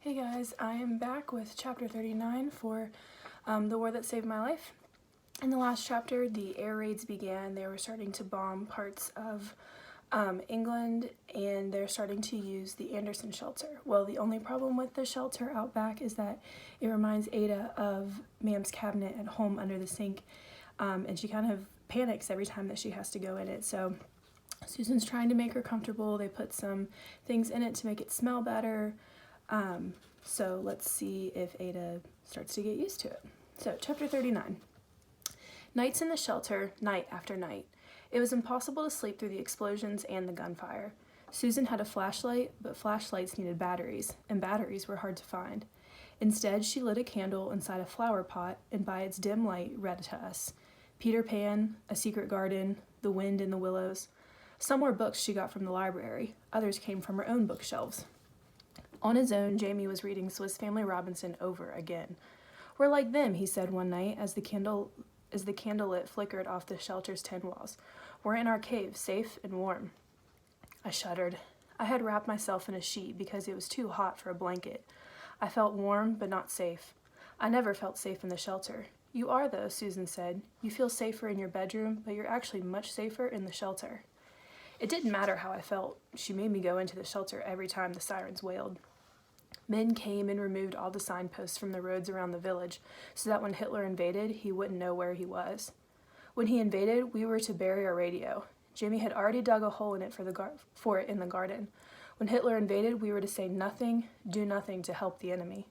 Hey guys, I am back with chapter 39 for The War That Saved My Life. In the last chapter, the air raids began. They were starting to bomb parts of England, and they're starting to use the Anderson shelter. Well, the only problem with the shelter out back is that it reminds Ada of Mam's cabinet at home under the sink, and she kind of panics every time that she has to go in it. So Susan's trying to make her comfortable. They put some things in it to make it smell better. So let's see if Ada starts to get used to it. So chapter 39. Nights in the shelter, night after night. It was impossible to sleep through the explosions and the gunfire. Susan had a flashlight, but flashlights needed batteries, and batteries were hard to find. Instead, she lit a candle inside a flower pot and by its dim light read to us. Peter Pan, A Secret Garden, The Wind in the Willows. Some were books she got from the library, others came from her own bookshelves. On his own, Jamie was reading Swiss Family Robinson over again. "We're like them," he said one night as the candlelit flickered off the shelter's tin walls. "We're in our cave, safe and warm." I shuddered. I had wrapped myself in a sheet because it was too hot for a blanket. I felt warm, but not safe. I never felt safe in the shelter. "You are, though," Susan said. "You feel safer in your bedroom, but you're actually much safer in the shelter." It didn't matter how I felt. She made me go into the shelter every time the sirens wailed. Men came and removed all the signposts from the roads around the village so that when Hitler invaded, he wouldn't know where he was. When he invaded, we were to bury our radio. Jamie had already dug a hole in it for it in the garden. When Hitler invaded, we were to say nothing, do nothing to help the enemy.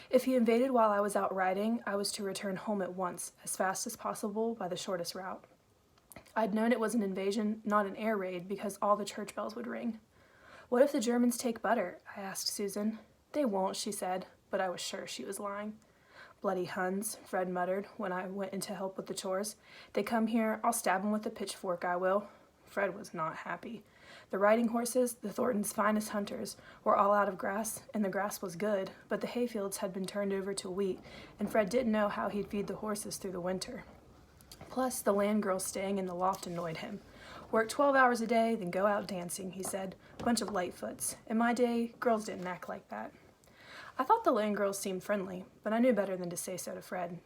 If he invaded while I was out riding, I was to return home at once, as fast as possible by the shortest route. I'd known it was an invasion, not an air raid, because all the church bells would ring. "What if the Germans take Butter?" I asked Susan. "They won't," she said, but I was sure she was lying. "Bloody Huns," Fred muttered when I went in to help with the chores. "They come here, I'll stab 'em with a pitchfork, I will." Fred was not happy. The riding horses, the Thorntons' finest hunters, were all out of grass, and the grass was good, but the hayfields had been turned over to wheat, and Fred didn't know how he'd feed the horses through the winter. Plus, the land girls staying in the loft annoyed him. "Work 12 hours a day, then go out dancing," he said. "Bunch of lightfoots. In my day, girls didn't act like that." I thought the land girls seemed friendly, but I knew better than to say so to Fred.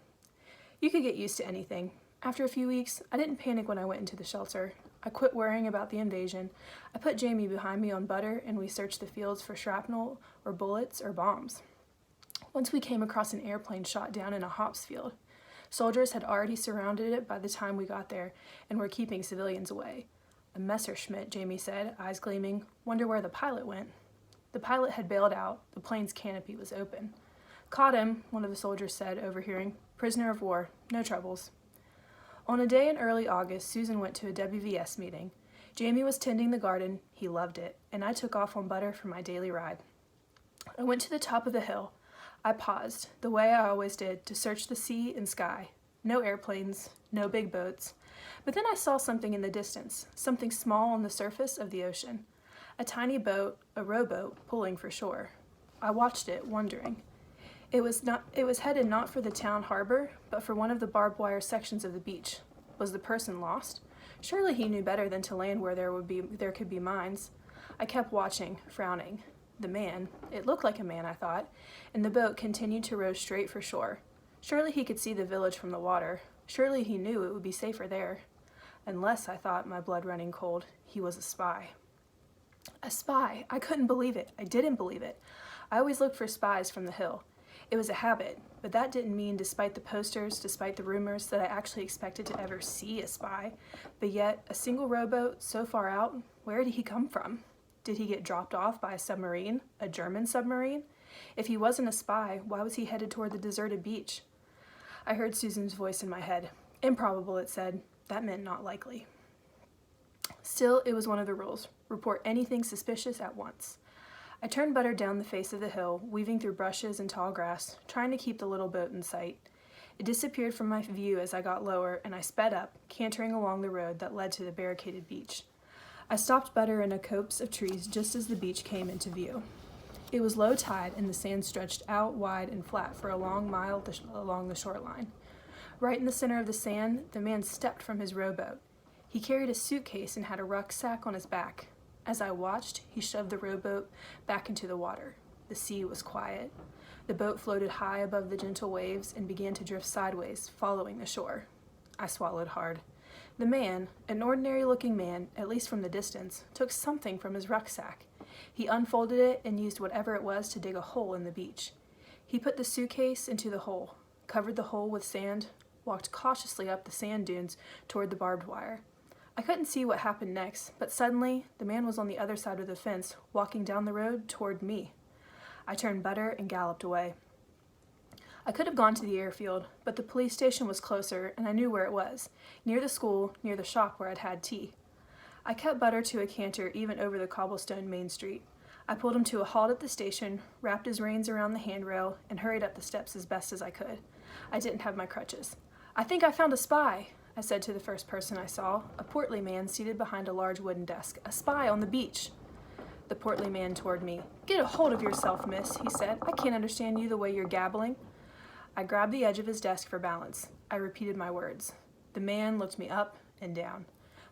You could get used to anything. After a few weeks, I didn't panic when I went into the shelter. I quit worrying about the invasion. I put Jamie behind me on Butter, and we searched the fields for shrapnel or bullets or bombs. Once we came across an airplane shot down in a hops field. Soldiers had already surrounded it by the time we got there and were keeping civilians away. "A Messerschmitt," Jamie said, eyes gleaming. "Wonder where the pilot went." The pilot had bailed out. The plane's canopy was open. "Caught him," one of the soldiers said, overhearing. "Prisoner of war. No troubles." On a day in early August, Susan went to a WVS meeting. Jamie was tending the garden. He loved it, and I took off on Butter for my daily ride. I went to the top of the hill. I paused, the way I always did, to search the sea and sky. No airplanes, no big boats. But then I saw something in the distance, something small on the surface of the ocean. A tiny boat, a rowboat, pulling for shore. I watched it, wondering. It was headed not for the town harbor, but for one of the barbed wire sections of the beach. Was the person lost? Surely he knew better than to land where there could be mines. I kept watching, frowning. The man, it looked like a man, I thought, and the boat continued to row straight for shore. Surely he could see the village from the water. Surely he knew it would be safer there. Unless, I thought, my blood running cold, he was a spy. A spy! I couldn't believe it. I didn't believe it. I always looked for spies from the hill. It was a habit, but that didn't mean, despite the posters, despite the rumors, that I actually expected to ever see a spy. But yet, a single rowboat so far out, where did he come from? Did he get dropped off by a submarine? A German submarine? If he wasn't a spy, why was he headed toward the deserted beach? I heard Susan's voice in my head. Improbable, it said. That meant not likely. Still, it was one of the rules. Report anything suspicious at once. I turned Butter down the face of the hill, weaving through brushes and tall grass, trying to keep the little boat in sight. It disappeared from my view as I got lower, and I sped up, cantering along the road that led to the barricaded beach. I stopped Butter in a copse of trees just as the beach came into view. It was low tide, and the sand stretched out wide and flat for a long mile along the shoreline. Right in the center of the sand, the man stepped from his rowboat. He carried a suitcase and had a rucksack on his back. As I watched, he shoved the rowboat back into the water. The sea was quiet. The boat floated high above the gentle waves and began to drift sideways, following the shore. I swallowed hard. The man, an ordinary-looking man, at least from the distance, took something from his rucksack. He unfolded it and used whatever it was to dig a hole in the beach. He put the suitcase into the hole, covered the hole with sand, walked cautiously up the sand dunes toward the barbed wire. I couldn't see what happened next, but suddenly the man was on the other side of the fence, walking down the road toward me. I turned butter and galloped away. I could have gone to the airfield, but the police station was closer, and I knew where it was, near the school, near the shop where I'd had tea. I kept Butter to a canter even over the cobblestone Main Street. I pulled him to a halt at the station, wrapped his reins around the handrail, and hurried up the steps as best as I could. I didn't have my crutches. "I think I found a spy," I said to the first person I saw, a portly man seated behind a large wooden desk. "A spy on the beach." The portly man toward me. "Get a hold of yourself, miss," he said. "I can't understand you the way you're gabbling." I grabbed the edge of his desk for balance. I repeated my words. The man looked me up and down,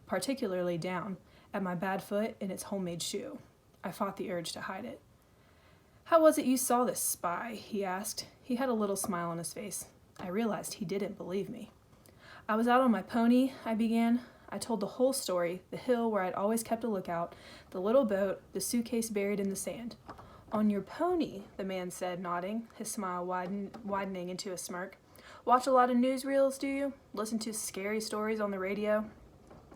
particularly down, at my bad foot and its homemade shoe. I fought the urge to hide it. "How was it you saw this spy?" he asked. He had a little smile on his face. I realized he didn't believe me. "I was out on my pony," I began. I told the whole story, the hill where I'd always kept a lookout, the little boat, the suitcase buried in the sand. "On your pony," the man said, nodding, his smile widening into a smirk. "Watch a lot of newsreels, do you? Listen to scary stories on the radio?"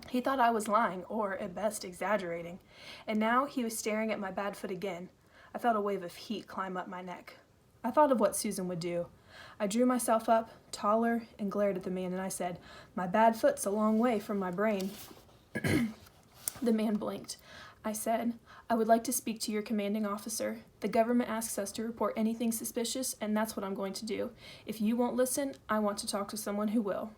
He thought I was lying, or, at best, exaggerating. And now he was staring at my bad foot again. I felt a wave of heat climb up my neck. I thought of what Susan would do. I drew myself up, taller, and glared at the man, and I said, "My bad foot's a long way from my brain." The man blinked. I said, "I would like to speak to your commanding officer. The government asks us to report anything suspicious, and that's what I'm going to do. If you won't listen, I want to talk to someone who will."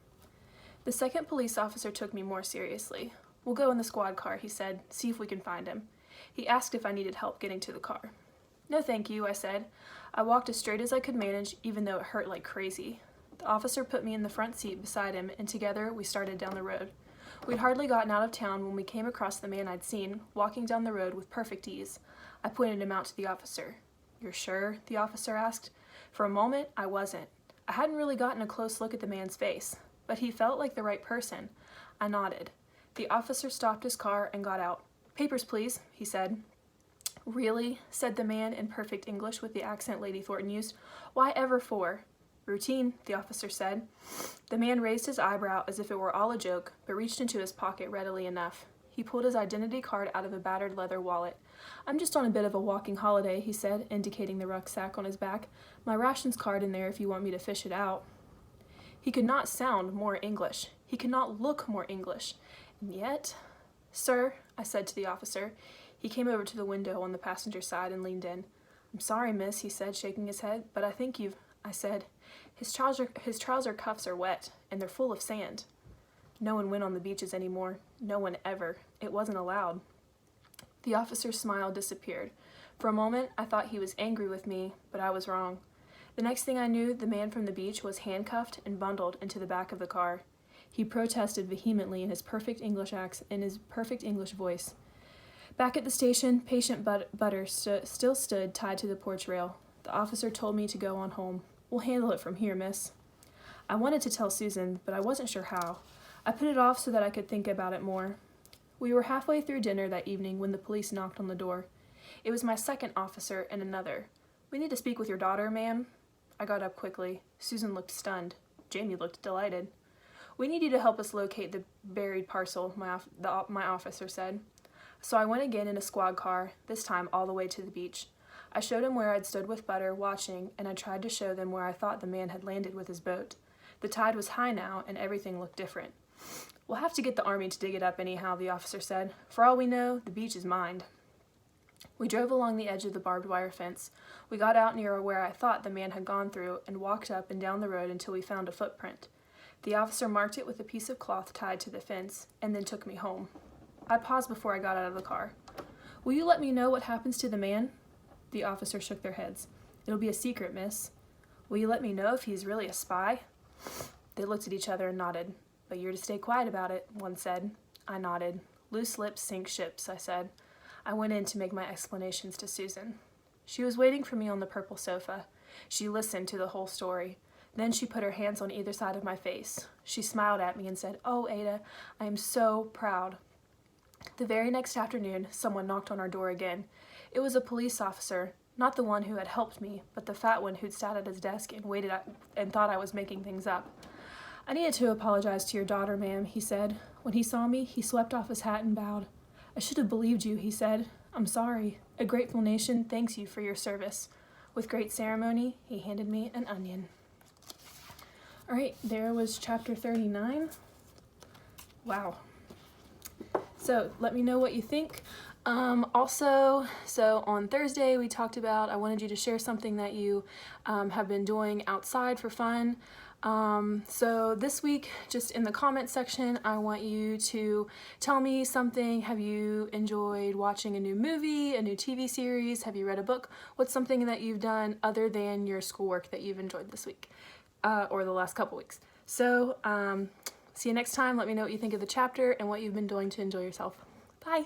The second police officer took me more seriously. "We'll go in the squad car," he said. "See if we can find him." He asked if I needed help getting to the car. "No, thank you," I said. I walked as straight as I could manage, even though it hurt like crazy. The officer put me in the front seat beside him, and together we started down the road. We'd hardly gotten out of town when we came across the man I'd seen, walking down the road with perfect ease. I pointed him out to the officer. "You're sure?" the officer asked. For a moment, I wasn't. I hadn't really gotten a close look at the man's face, but he felt like the right person. I nodded. The officer stopped his car and got out. "Papers, please," he said. "Really?" said the man in perfect English with the accent Lady Thornton used. "Why ever for?" "Routine," the officer said. The man raised his eyebrow as if it were all a joke, but reached into his pocket readily enough. He pulled his identity card out of a battered leather wallet. "I'm just on a bit of a walking holiday," he said, indicating the rucksack on his back. "My rations card in there if you want me to fish it out." He could not sound more English. He could not look more English. And yet... "Sir," I said to the officer. He came over to the window on the passenger side and leaned in. "I'm sorry, miss," he said, shaking his head, "but I think you've..." I said, His trouser cuffs are wet, and they're full of sand." No one went on the beaches anymore. No one ever. It wasn't allowed. The officer's smile disappeared. For a moment, I thought he was angry with me, but I was wrong. The next thing I knew, the man from the beach was handcuffed and bundled into the back of the car. He protested vehemently in his perfect English voice. Back at the station, patient Butter still stood tied to the porch rail. The officer told me to go on home. "We'll handle it from here, miss." I wanted to tell Susan, but I wasn't sure how. I put it off so that I could think about it more. We were halfway through dinner that evening when the police knocked on the door. It was my second officer and another. "We need to speak with your daughter, ma'am." I got up quickly. Susan looked stunned. Jamie looked delighted. "We need you to help us locate the buried parcel," my officer said. So I went again in a squad car, this time all the way to the beach. I showed him where I'd stood with Butter, watching, and I tried to show them where I thought the man had landed with his boat. The tide was high now, and everything looked different. "We'll have to get the army to dig it up anyhow," the officer said. "For all we know, the beach is mined." We drove along the edge of the barbed wire fence. We got out near where I thought the man had gone through and walked up and down the road until we found a footprint. The officer marked it with a piece of cloth tied to the fence, and then took me home. I paused before I got out of the car. "Will you let me know what happens to the man?" The officers shook their heads. "It'll be a secret, miss." "Will you let me know if he's really a spy?" They looked at each other and nodded. "But you're to stay quiet about it," one said. I nodded. "Loose lips sink ships," I said. I went in to make my explanations to Susan. She was waiting for me on the purple sofa. She listened to the whole story. Then she put her hands on either side of my face. She smiled at me and said, "Oh, Ada, I am so proud." The very next afternoon, someone knocked on our door again. It was a police officer, not the one who had helped me, but the fat one who'd sat at his desk and waited and thought I was making things up. "I needed to apologize to your daughter, ma'am," he said. When he saw me, he swept off his hat and bowed. "I should have believed you," he said. "I'm sorry. A grateful nation thanks you for your service." With great ceremony, he handed me an onion. All right, there was chapter 39. Wow. So let me know what you think. Also, on Thursday we talked about, I wanted you to share something that you have been doing outside for fun. So this week, just in the comment section, I want you to tell me something. Have you enjoyed watching a new movie, a new TV series? Have you read a book? What's something that you've done other than your schoolwork that you've enjoyed this week or the last couple weeks? So see you next time. Let me know what you think of the chapter and what you've been doing to enjoy yourself. Bye.